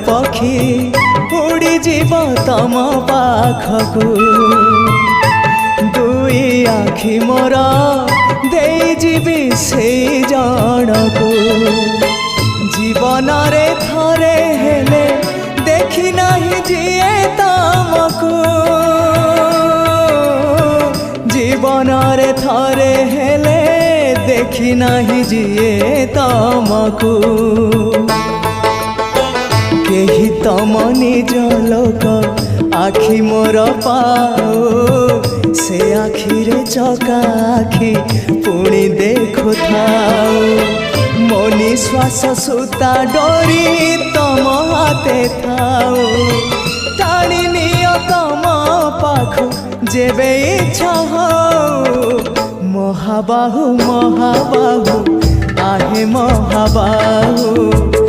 पक्षी उड़ी जीव तम पाखकू दुई आखि मोर देई जीवी से जनकू जीवन रे थरे हेले देखी नहीं जिए तमकू जीवन रे थरे हेले देखी नहीं जिए तमकू केही तम निज लोक आखि मोर पाओ से आखि रे चका आखि पुणी देखु थाओ मो निश्वास सुता डोरी तम हाथे थाओ टाणी नियो तम पाखु जेबे इच्छा हो महाबाहु महाबाहु आहे महाबाहु